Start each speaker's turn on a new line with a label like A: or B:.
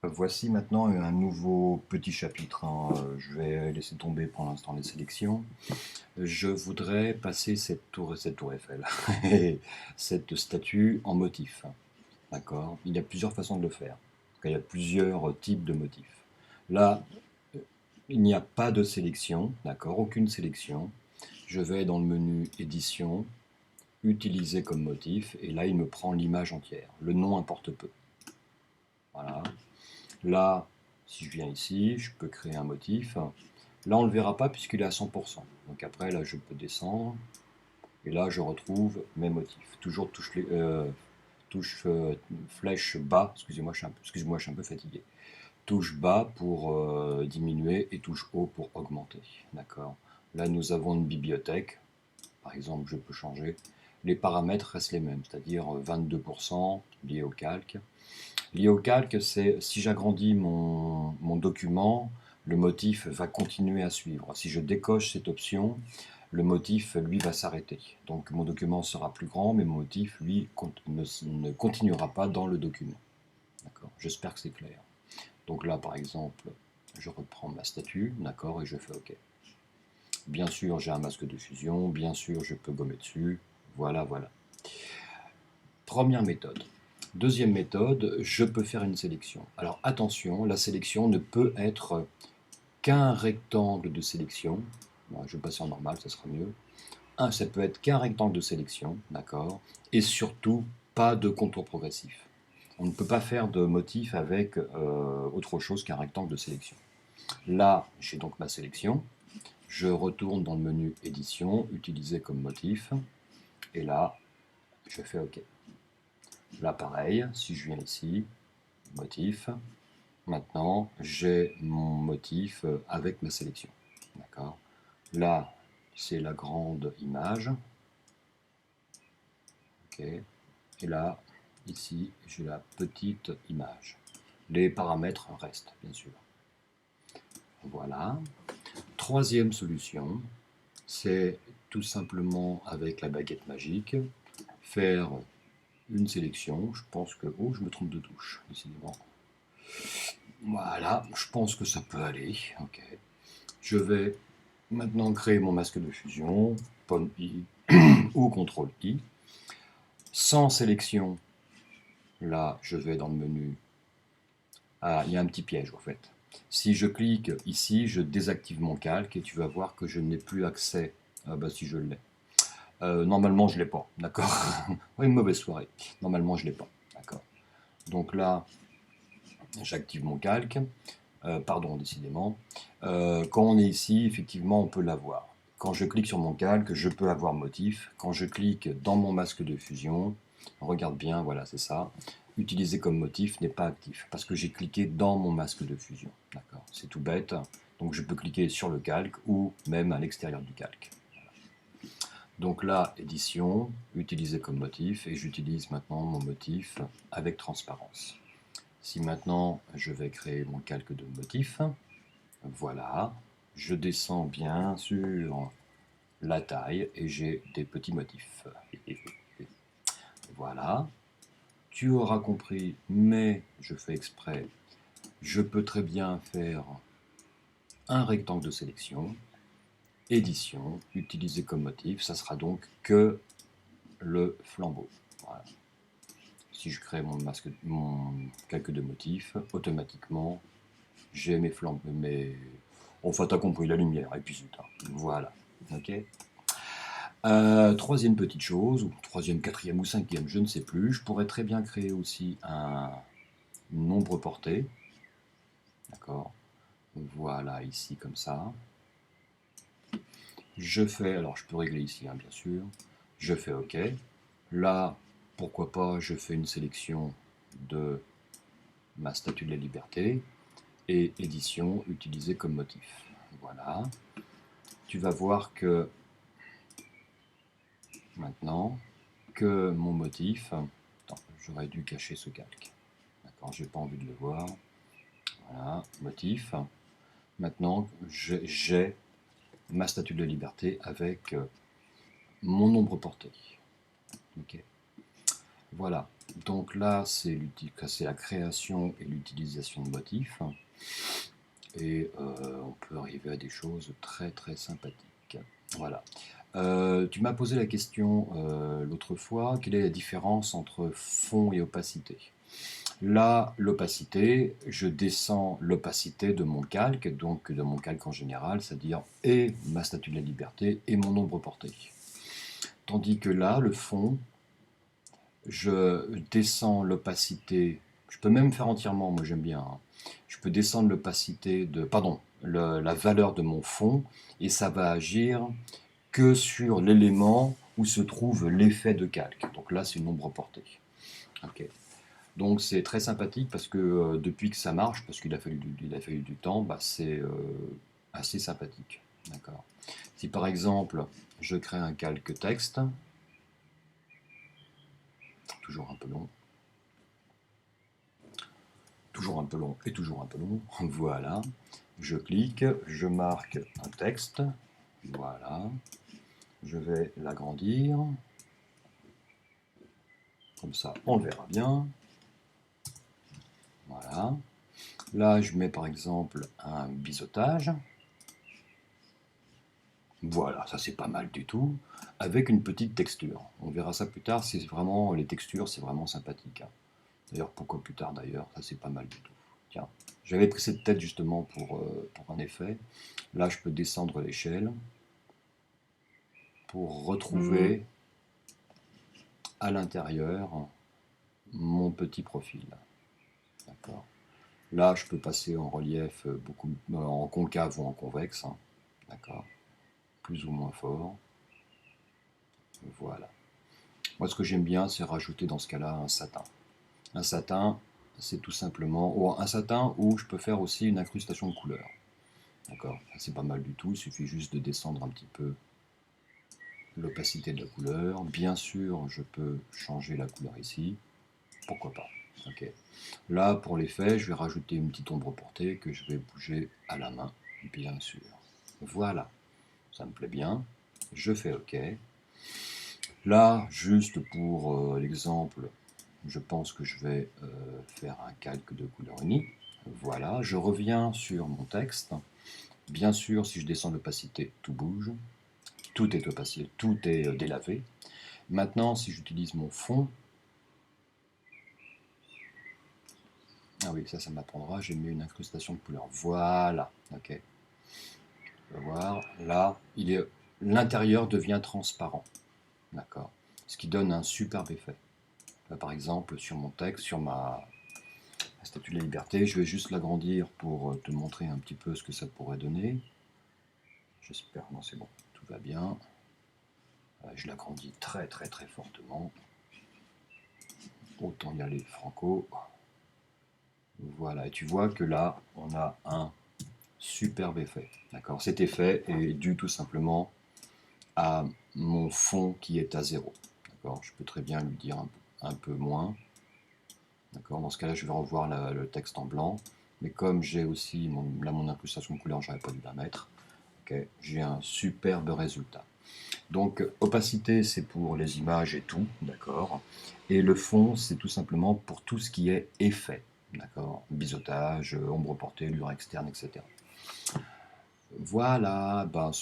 A: Voici maintenant un nouveau petit chapitre, hein. Je vais laisser tomber pour l'instant les sélections. Je voudrais passer cette tour Eiffel, cette statue en motif. D'accord? Il y a plusieurs façons de le faire. Il y a plusieurs types de motifs. Là, il n'y a pas de sélection, d'accord? Aucune sélection. Je vais dans le menu édition, utiliser comme motif, et là il me prend l'image entière. Le nom importe peu. Voilà. Là, si je viens ici, je peux créer un motif. Là, on ne le verra pas puisqu'il est à 100%. Donc après, là, je peux descendre. Et là, je retrouve mes motifs. Toujours touche flèche bas. Excusez-moi, je suis un peu fatigué. Touche bas pour diminuer et touche haut pour augmenter. D'accord. Là, nous avons une bibliothèque. Par exemple, je peux changer. Les paramètres restent les mêmes, c'est-à-dire 22% lié au calque. Lié au calque, c'est si j'agrandis mon document, le motif va continuer à suivre. Si je décoche cette option, le motif, lui, va s'arrêter. Donc mon document sera plus grand, mais mon motif, lui, ne continuera pas dans le document. D'accord. J'espère que c'est clair. Donc là, par exemple, je reprends ma statue, d'accord, et je fais OK. Bien sûr, j'ai un masque de fusion, bien sûr, je peux gommer dessus. Voilà, voilà. Première méthode. Deuxième méthode, je peux faire une sélection. Alors attention, la sélection ne peut être qu'un rectangle de sélection. Bon, je vais passer en normal, ça sera mieux. Ça peut être qu'un rectangle de sélection, d'accord. Et surtout, pas de contour progressif. On ne peut pas faire de motif avec autre chose qu'un rectangle de sélection. Là, j'ai donc ma sélection. Je retourne dans le menu édition, utiliser comme motif. Et là, je fais OK. Là, pareil, si je viens ici, motif. Maintenant, j'ai mon motif avec ma sélection. D'accord. Là, c'est la grande image. OK. Et là, ici, j'ai la petite image. Les paramètres restent, bien sûr. Voilà. Troisième solution, c'est tout simplement avec la baguette magique, faire une sélection. Je pense que... Oh, je me trompe de touche, décidément. Voilà, je pense que ça peut aller. Ok. Je vais maintenant créer mon masque de fusion, PON I ou CTRL I. Sans sélection, là, je vais dans le menu. Ah, il y a un petit piège en fait. Si je clique ici, je désactive mon calque et tu vas voir que je n'ai plus accès. Ah bah si je l'ai. Normalement, je ne l'ai pas, d'accord. Une mauvaise soirée. Normalement, je ne l'ai pas, d'accord. Donc là, j'active mon calque. Pardon, décidément. Quand on est ici, effectivement, on peut l'avoir. Quand je clique sur mon calque, je peux avoir motif. Quand je clique dans mon masque de fusion, regarde bien, voilà, c'est ça. Utiliser comme motif n'est pas actif parce que j'ai cliqué dans mon masque de fusion. D'accord, c'est tout bête. Donc je peux cliquer sur le calque ou même à l'extérieur du calque. Donc là, édition, utiliser comme motif, et j'utilise maintenant mon motif avec transparence. Si maintenant je vais créer mon calque de motif, voilà, je descends bien sur la taille et j'ai des petits motifs. Voilà, tu auras compris, mais je fais exprès, je peux très bien faire un rectangle de sélection, édition, utiliser comme motif, ça sera donc que le flambeau. Voilà. Si je crée mon calque de motifs, automatiquement, j'ai mes flambeaux, enfin, t'as compris, la lumière, et puis c'est ça. Voilà. Ok. Troisième petite chose, ou troisième, quatrième ou cinquième, je ne sais plus, je pourrais très bien créer aussi un nombre porté. D'accord. Voilà, ici, comme ça. Je fais, alors je peux régler ici, hein, bien sûr. Je fais OK. Là, pourquoi pas, je fais une sélection de ma statue de la liberté et édition utilisée comme motif. Voilà. Tu vas voir que maintenant que mon motif, attends, j'aurais dû cacher ce calque. D'accord, j'ai pas envie de le voir. Voilà, motif. Maintenant, j'ai ma statue de la liberté avec mon nombre porté. Ok. Voilà. Donc là, c'est la création et l'utilisation de motifs. Et on peut arriver à des choses très très sympathiques. Voilà. Tu m'as posé la question l'autre fois, quelle est la différence entre fond et opacité? Là, l'opacité, je descends l'opacité de mon calque, donc de mon calque en général, c'est-à-dire et ma statue de la liberté et mon ombre portée. Tandis que là, le fond, je descends l'opacité, je peux même faire entièrement, moi j'aime bien, hein. Je peux descendre l'opacité de, pardon, la valeur de mon fond, et ça va agir que sur l'élément où se trouve l'effet de calque. Donc là, c'est une ombre portée. Ok. Donc c'est très sympathique parce que depuis que ça marche, parce qu'il a fallu du temps, bah, c'est assez sympathique. D'accord. Si par exemple, je crée un calque texte, toujours un peu long, toujours un peu long et toujours un peu long. Voilà. Je clique, je marque un texte. Voilà. Je vais l'agrandir. Comme ça, on le verra bien. Voilà. Là, je mets par exemple un biseautage. Voilà, ça c'est pas mal du tout. Avec une petite texture. On verra ça plus tard. C'est vraiment les textures, c'est vraiment sympathique, hein. D'ailleurs, pourquoi plus tard d'ailleurs? Ça c'est pas mal du tout. Tiens, j'avais pris cette tête justement pour un effet. Là, je peux descendre l'échelle pour retrouver à l'intérieur mon petit profil. D'accord. Là, je peux passer en relief beaucoup en concave ou en convexe, hein. D'accord. Plus ou moins fort. Voilà. Moi, ce que j'aime bien, c'est rajouter dans ce cas-là un satin. Un satin, c'est tout simplement ou un satin où je peux faire aussi une incrustation de couleur. D'accord. C'est pas mal du tout. Il suffit juste de descendre un petit peu l'opacité de la couleur. Bien sûr, je peux changer la couleur ici. Pourquoi pas. Ok. Là, pour l'effet, je vais rajouter une petite ombre portée que je vais bouger à la main, bien sûr. Voilà, ça me plaît bien. Je fais OK. Là, juste pour l'exemple, je pense que je vais faire un calque de couleur unique. Voilà, je reviens sur mon texte. Bien sûr, si je descends l'opacité, tout bouge. Tout est opacé, tout est délavé. Maintenant, si j'utilise mon fond, ah oui, ça m'apprendra, j'ai mis une incrustation de couleur. Voilà, ok. On va voir, là, l'intérieur devient transparent, d'accord. Ce qui donne un superbe effet. Là, par exemple, sur mon texte, sur ma statue de la liberté, je vais juste l'agrandir pour te montrer un petit peu ce que ça pourrait donner. J'espère, non c'est bon, tout va bien. Je l'agrandis très très très fortement. Autant y aller franco. Voilà, et tu vois que là, on a un superbe effet. D'accord. Cet effet est dû tout simplement à mon fond qui est à 0. D'accord. Je peux très bien lui dire un peu moins. D'accord. Dans ce cas-là, je vais revoir le texte en blanc. Mais comme j'ai aussi mon incrustation de couleur, j'aurais pas dû la mettre. Okay. J'ai un superbe résultat. Donc, opacité, c'est pour les images et tout, d'accord. Et le fond, c'est tout simplement pour tout ce qui est effet, d'accord. Biseautage, ombre portée, lueur externe, etc. Voilà, ben,